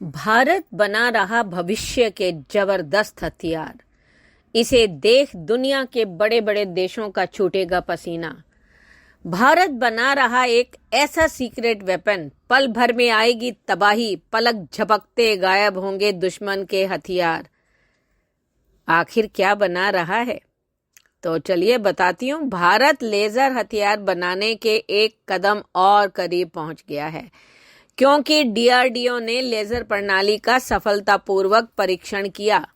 भारत बना रहा भविष्य के जबरदस्त हथियार। इसे देख दुनिया के बड़े बड़े देशों का छूटेगा पसीना। भारत बना रहा एक ऐसा सीक्रेट वेपन, पल भर में आएगी तबाही, पलक झपकते गायब होंगे दुश्मन के हथियार। आखिर क्या बना रहा है? तो चलिए बताती हूँ। भारत लेजर हथियार बनाने के एक कदम और करीब पहुंच गया है, क्योंकि डीआरडीओ ने लेजर प्रणाली का सफलतापूर्वक परीक्षण किया,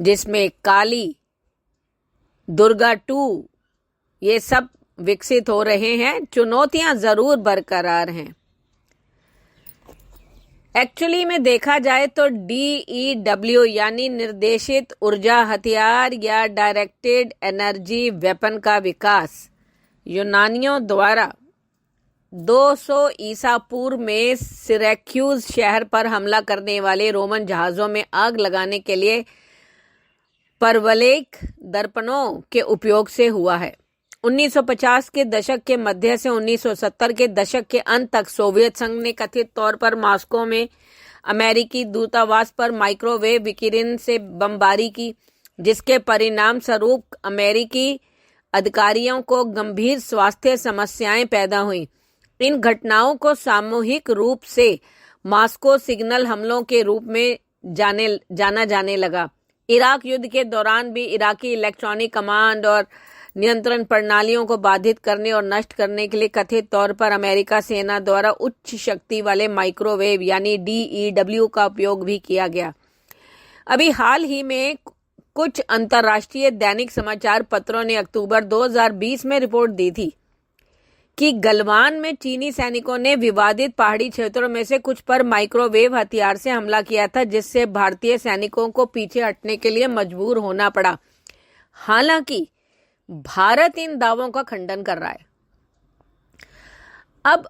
जिसमें काली, दुर्गा 2 ये सब विकसित हो रहे हैं। चुनौतियां जरूर बरकरार हैं। एक्चुअली में देखा जाए तो डीईडब्ल्यू यानी निर्देशित ऊर्जा हथियार या डायरेक्टेड एनर्जी वेपन का विकास यूनानियों द्वारा 200 ईसा पूर्व में सिरैक्यूज शहर पर हमला करने वाले रोमन जहाजों में आग लगाने के लिए परवलैक दर्पणों के उपयोग से हुआ है। 1950 के दशक के मध्य से 1970 के दशक के अंत तक सोवियत संघ ने कथित तौर पर मॉस्को में अमेरिकी दूतावास पर माइक्रोवेव विकिरण से बमबारी की, जिसके परिणाम स्वरूप अमेरिकी अधिकारियों को गंभीर स्वास्थ्य समस्याएं पैदा हुई। इन घटनाओं को सामूहिक रूप से मॉस्को सिग्नल हमलों के रूप में जाना जाने लगा। इराक युद्ध के दौरान भी इराकी इलेक्ट्रॉनिक कमांड और नियंत्रण प्रणालियों को बाधित करने और नष्ट करने के लिए कथित तौर पर अमेरिका सेना द्वारा उच्च शक्ति वाले माइक्रोवेव यानी डीईडब्ल्यू का उपयोग भी किया गया। अभी हाल ही में कुछ अंतर्राष्ट्रीय दैनिक समाचार पत्रों ने अक्टूबर 2020 में रिपोर्ट दी थी कि गलवान में चीनी सैनिकों ने विवादित पहाड़ी क्षेत्रों में से कुछ पर माइक्रोवेव हथियार से हमला किया था, जिससे भारतीय सैनिकों को पीछे हटने के लिए मजबूर होना पड़ा। हालांकि भारत इन दावों का खंडन कर रहा है। अब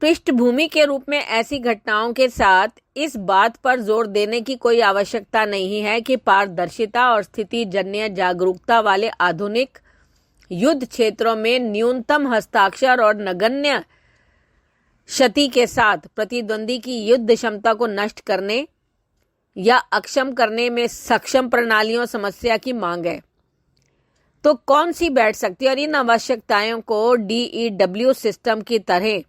पृष्ठभूमि के रूप में ऐसी घटनाओं के साथ इस बात पर जोर देने की कोई आवश्यकता नहीं है कि पारदर्शिता और स्थितिजन्य जागरूकता वाले आधुनिक युद्ध क्षेत्रों में न्यूनतम हस्ताक्षर और नगण्य क्षति के साथ प्रतिद्वंदी की युद्ध क्षमता को नष्ट करने या अक्षम करने में सक्षम प्रणालियों समस्या की मांग है। तो कौन सी बैठ सकती है और इन आवश्यकताओं को डीईडब्ल्यू सिस्टम की तरह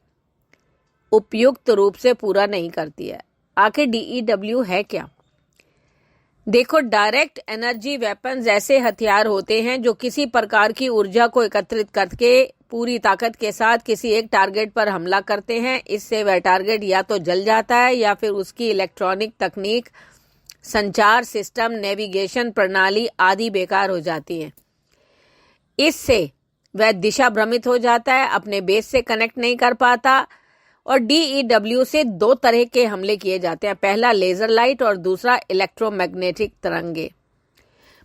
उपयुक्त रूप से पूरा नहीं करती है। आखिर डीईडब्ल्यू है क्या? देखो, डायरेक्ट एनर्जी वेपन्स ऐसे हथियार होते हैं जो किसी प्रकार की ऊर्जा को एकत्रित करके पूरी ताकत के साथ किसी एक टारगेट पर हमला करते हैं। इससे वह टारगेट या तो जल जाता है या फिर उसकी इलेक्ट्रॉनिक तकनीक, संचार सिस्टम, नेविगेशन प्रणाली आदि बेकार हो जाती है। इससे वह दिशा भ्रमित हो जाता है, अपने बेस से कनेक्ट नहीं कर पाता। और डीईडब्ल्यू से 2 तरह के हमले किए जाते हैं, पहला लेजर लाइट और दूसरा इलेक्ट्रोमैग्नेटिक तरंगे।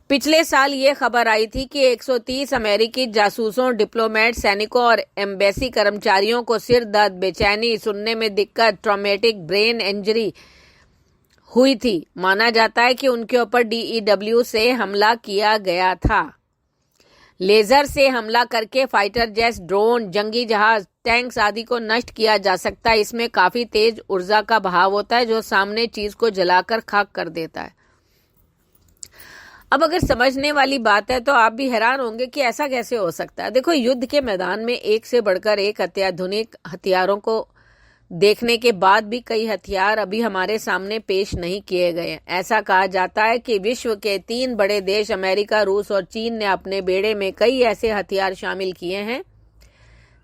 पिछले साल ये खबर आई थी कि 130 अमेरिकी जासूसों, डिप्लोमेट, सैनिकों और एम्बेसी कर्मचारियों को सिर दर्द, बेचैनी, सुनने में दिक्कत, ट्रॉमेटिक ब्रेन इंजरी हुई थी। माना जाता है कि उनके ऊपर डीईडब्ल्यू से हमला किया गया था। लेजर से हमला करके फाइटर जेट, ड्रोन, जंगी जहाज, टैंक्स आदि को नष्ट किया जा सकता है। इसमें काफी तेज ऊर्जा का बहाव होता है जो सामने चीज को जलाकर खाक कर देता है। अब अगर समझने वाली बात है तो आप भी हैरान होंगे कि ऐसा कैसे हो सकता है। देखो, युद्ध के मैदान में एक से बढ़कर एक अत्याधुनिक हथियारों को देखने के बाद भी कई हथियार अभी हमारे सामने पेश नहीं किए गए हैं। ऐसा कहा जाता है कि विश्व के 3 बड़े देश अमेरिका, रूस और चीन ने अपने बेड़े में कई ऐसे हथियार शामिल किए हैं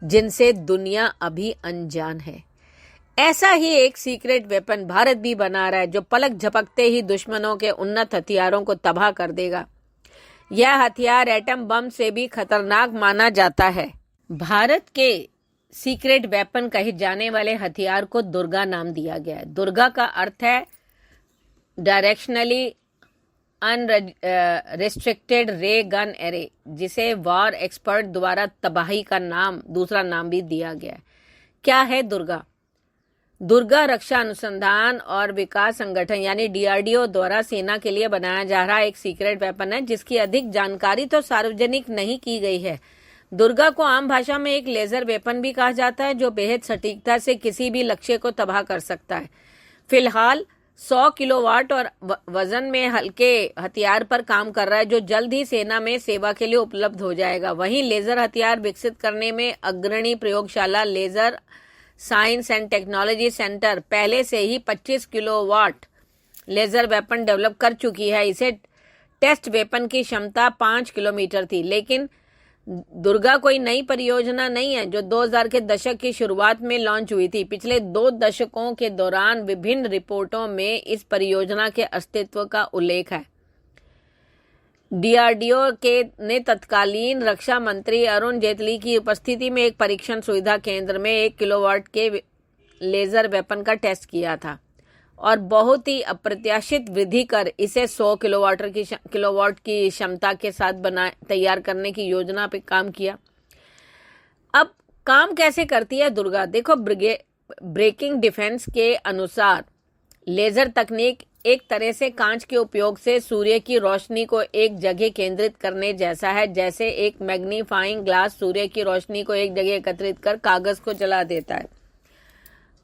जिनसे दुनिया अभी अनजान है। ऐसा ही एक सीक्रेट वेपन भारत भी बना रहा है, जो पलक झपकते ही दुश्मनों के उन्नत हथियारों को तबाह कर देगा। यह हथियार एटम बम से भी खतरनाक माना जाता है। भारत के सीक्रेट वेपन कहे जाने वाले हथियार को दुर्गा नाम दिया गया है। दुर्गा का अर्थ है डायरेक्शनली अनरिस्ट्रिक्टेड रे गन एरे, जिसे वॉर एक्सपर्ट द्वारा तबाही का दूसरा नाम भी दिया गया है। क्या है दुर्गा? दुर्गा रक्षा अनुसंधान और विकास संगठन यानी डीआरडीओ द्वारा सेना के लिए बनाया जा रहा एक सीक्रेट वेपन है, जिसकी अधिक जानकारी तो सार्वजनिक नहीं की गई है। दुर्गा को आम भाषा में एक लेजर वेपन भी कहा जाता है, जो बेहद सटीकता से किसी भी लक्ष्य को तबाह कर सकता है। फिलहाल 100 किलोवाट और वजन में हल्के हथियार पर काम कर रहा है, जो जल्द ही सेना में सेवा के लिए उपलब्ध हो जाएगा। वहीं लेजर हथियार विकसित करने में अग्रणी प्रयोगशाला laser science and technology centre पहले से ही 25 किलोवाट लेजर वेपन डेवलप कर चुकी है। इसे टेस्ट वेपन की क्षमता 5 किलोमीटर थी। लेकिन दुर्गा कोई नई परियोजना नहीं है जो 2000 के दशक की शुरुआत में लॉन्च हुई थी। पिछले 2 दशकों के दौरान विभिन्न रिपोर्टों में इस परियोजना के अस्तित्व का उल्लेख है। डीआरडीओ ने तत्कालीन रक्षा मंत्री अरुण जेटली की उपस्थिति में एक परीक्षण सुविधा केंद्र में 1 किलोवाट के लेजर वेपन का टेस्ट किया था और बहुत ही अप्रत्याशित वृद्धि कर इसे 100 किलोवाट की क्षमता के साथ तैयार करने की योजना पे काम किया। अब काम कैसे करती है दुर्गा? देखो, ब्रेकिंग डिफेंस के अनुसार लेजर तकनीक एक तरह से कांच के उपयोग से सूर्य की रोशनी को एक जगह केंद्रित करने जैसा है, जैसे एक मैग्नीफाइंग ग्लास सूर्य की रोशनी को एक जगह एकत्रित कर कागज को जला देता है।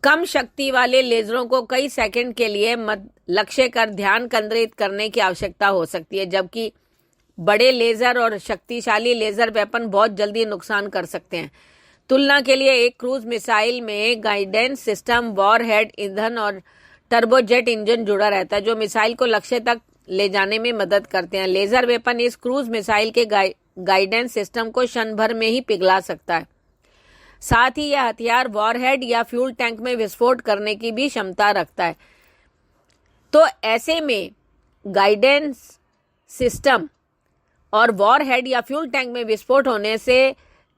कम शक्ति वाले लेजरों को कई सेकंड के लिए लक्ष्य कर ध्यान केंद्रित करने की आवश्यकता हो सकती है, जबकि बड़े लेजर और शक्तिशाली लेजर वेपन बहुत जल्दी नुकसान कर सकते हैं। तुलना के लिए एक क्रूज मिसाइल में गाइडेंस सिस्टम, वॉरहेड, ईंधन और टर्बोजेट इंजन जुड़ा रहता है, जो मिसाइल को लक्ष्य तक ले जाने में मदद करते हैं। लेजर वेपन इस क्रूज मिसाइल के गाइडेंस सिस्टम को क्षण भर में ही पिघला सकता है। साथ ही यह हथियार वॉरहेड या फ्यूल टैंक में विस्फोट करने की भी क्षमता रखता है। तो ऐसे में गाइडेंस सिस्टम और वॉरहेड या फ्यूल टैंक में विस्फोट होने से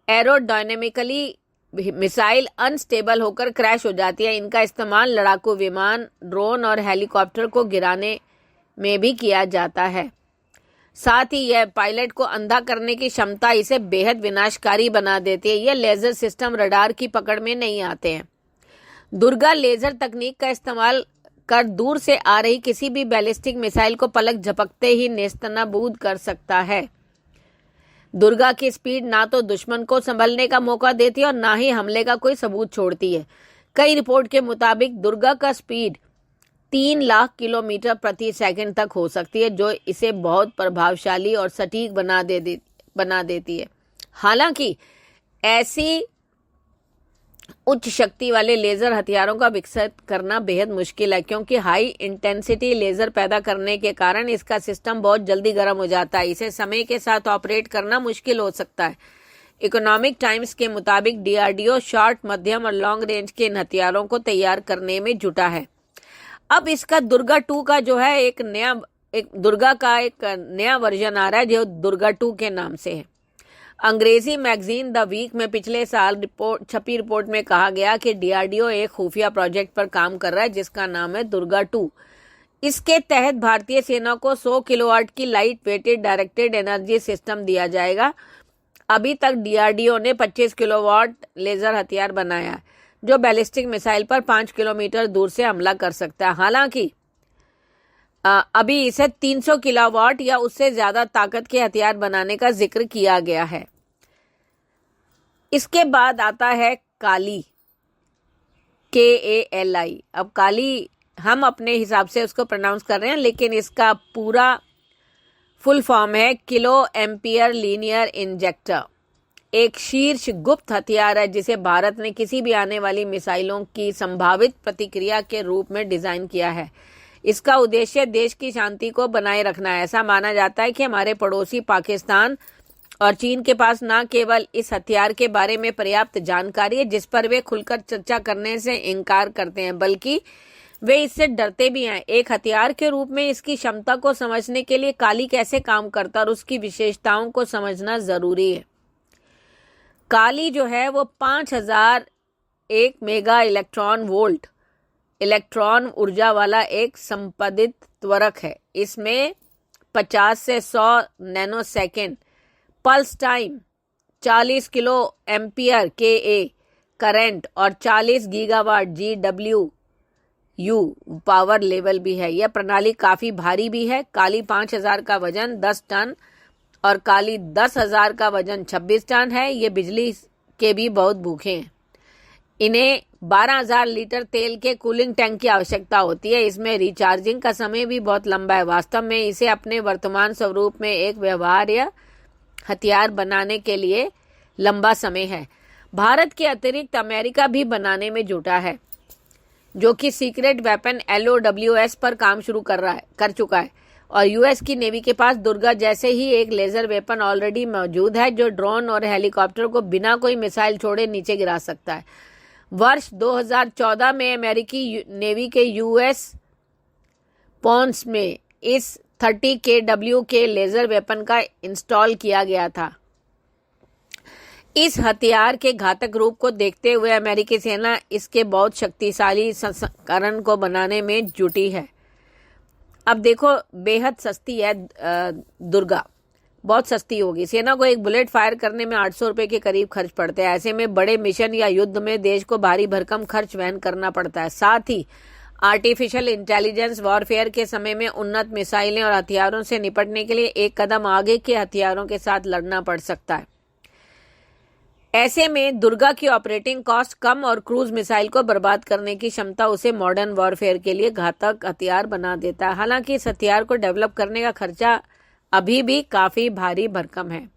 एरोडायनेमिकली मिसाइल अनस्टेबल होकर क्रैश हो जाती है। इनका इस्तेमाल लड़ाकू विमान, ड्रोन और हेलीकॉप्टर को गिराने में भी किया जाता है। साथ ही यह पायलट को अंधा करने की क्षमता इसे बेहद विनाशकारी बना देती है। यह लेजर सिस्टम रडार की पकड़ में नहीं आते हैं। दुर्गा लेजर तकनीक का इस्तेमाल कर दूर से आ रही किसी भी बैलिस्टिक मिसाइल को पलक झपकते ही नेस्तनाबूद कर सकता है। दुर्गा की स्पीड ना तो दुश्मन को संभलने का मौका देती है और ना ही हमले का कोई सबूत छोड़ती है। कई रिपोर्ट के मुताबिक दुर्गा का स्पीड 3 लाख किलोमीटर प्रति सेकंड तक हो सकती है, जो इसे बहुत प्रभावशाली और सटीक बना देती है। हालांकि ऐसी उच्च शक्ति वाले लेजर हथियारों का विकसित करना बेहद मुश्किल है, क्योंकि हाई इंटेंसिटी लेजर पैदा करने के कारण इसका सिस्टम बहुत जल्दी गर्म हो जाता है। इसे समय के साथ ऑपरेट करना मुश्किल हो सकता है। इकोनॉमिक टाइम्स के मुताबिक डीआरडीओ शॉर्ट, मध्यम और लॉन्ग रेंज के इन हथियारों को तैयार करने में जुटा है। अब इसका दुर्गा 2 का जो है एक नया वर्जन आ रहा है, जो दुर्गा 2 के नाम से है। अंग्रेजी मैगजीन द वीक में पिछले साल छपी रिपोर्ट में कहा गया कि डीआरडीओ एक खुफिया प्रोजेक्ट पर काम कर रहा है जिसका नाम है दुर्गा 2। इसके तहत भारतीय सेना को 100 किलोवाट की light weighted directed energy system दिया जाएगा। अभी तक डीआरडीओ ने 25 किलोवाट लेजर हथियार बनाया है, जो बैलिस्टिक मिसाइल पर 5 किलोमीटर दूर से हमला कर सकता है। हालांकि अभी इसे 300 किलोवाट या उससे ज्यादा ताकत के हथियार बनाने का जिक्र किया गया है। इसके बाद आता है काली, KALI। अब काली हम अपने हिसाब से उसको प्रोनाउंस कर रहे हैं, लेकिन इसका पूरा फुल फॉर्म है किलो एम्पियर लीनियर इंजेक्टर। एक शीर्ष गुप्त हथियार है जिसे भारत ने किसी भी आने वाली मिसाइलों की संभावित प्रतिक्रिया के रूप में डिजाइन किया है। इसका उद्देश्य देश की शांति को बनाए रखना है। ऐसा माना जाता है कि हमारे पड़ोसी पाकिस्तान और चीन के पास न केवल इस हथियार के बारे में पर्याप्त जानकारी है जिस पर वे खुलकर चर्चा करने से इनकार करते हैं, बल्कि वे इससे डरते भी हैं। एक हथियार के रूप में इसकी क्षमता को समझने के लिए काली कैसे काम करता है और उसकी विशेषताओं को समझना जरूरी है। काली जो है वो 5001 मेगा इलेक्ट्रॉन वोल्ट इलेक्ट्रॉन ऊर्जा वाला एक संपदित त्वरक है। इसमें 50 से 100 nanosecond pulse time, 40 kilo ampere KA current और 40 गीगावाट GWU पावर लेवल भी है। यह प्रणाली काफी भारी भी है। काली 5000 का वजन 10 टन और काली 10,000 का वजन 26 टन है। ये बिजली के भी बहुत भूखे हैं। इन्हें 12,000 लीटर तेल के कूलिंग टैंक की आवश्यकता होती है। इसमें रिचार्जिंग का समय भी बहुत लंबा है। वास्तव में इसे अपने वर्तमान स्वरूप में एक व्यवहार या हथियार बनाने के लिए लंबा समय है। भारत के अतिरिक्त अमेरिका भी बनाने में जुटा है, जो कि सीक्रेट वेपन LOWS पर काम शुरू कर चुका है। और यूएस की नेवी के पास दुर्गा जैसे ही एक लेजर वेपन ऑलरेडी मौजूद है, जो ड्रोन और हेलीकॉप्टर को बिना कोई मिसाइल छोड़े नीचे गिरा सकता है। वर्ष 2014 में अमेरिकी नेवी के यूएस पॉन्स में इस 30 kW के लेजर वेपन का इंस्टॉल किया गया था। इस हथियार के घातक रूप को देखते हुए अमेरिकी सेना इसके बहुत शक्तिशाली संस्करण को बनाने में जुटी है। अब देखो, बेहद सस्ती है दुर्गा, बहुत सस्ती होगी। सेना को एक बुलेट फायर करने में 800 रुपए के करीब खर्च पड़ते हैं। ऐसे में बड़े मिशन या युद्ध में देश को भारी भरकम खर्च वहन करना पड़ता है। साथ ही आर्टिफिशियल इंटेलिजेंस वॉरफेयर के समय में उन्नत मिसाइलें और हथियारों से निपटने के लिए एक कदम आगे के हथियारों के साथ लड़ना पड़ सकता है। ऐसे में दुर्गा की ऑपरेटिंग कॉस्ट कम और क्रूज मिसाइल को बर्बाद करने की क्षमता उसे मॉडर्न वॉरफेयर के लिए घातक हथियार बना देता है। हालांकि इस हथियार को डेवलप करने का खर्चा अभी भी काफी भारी भरकम है।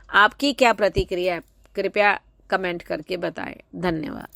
आपकी क्या प्रतिक्रिया है? कृपया कमेंट करके बताएं। धन्यवाद।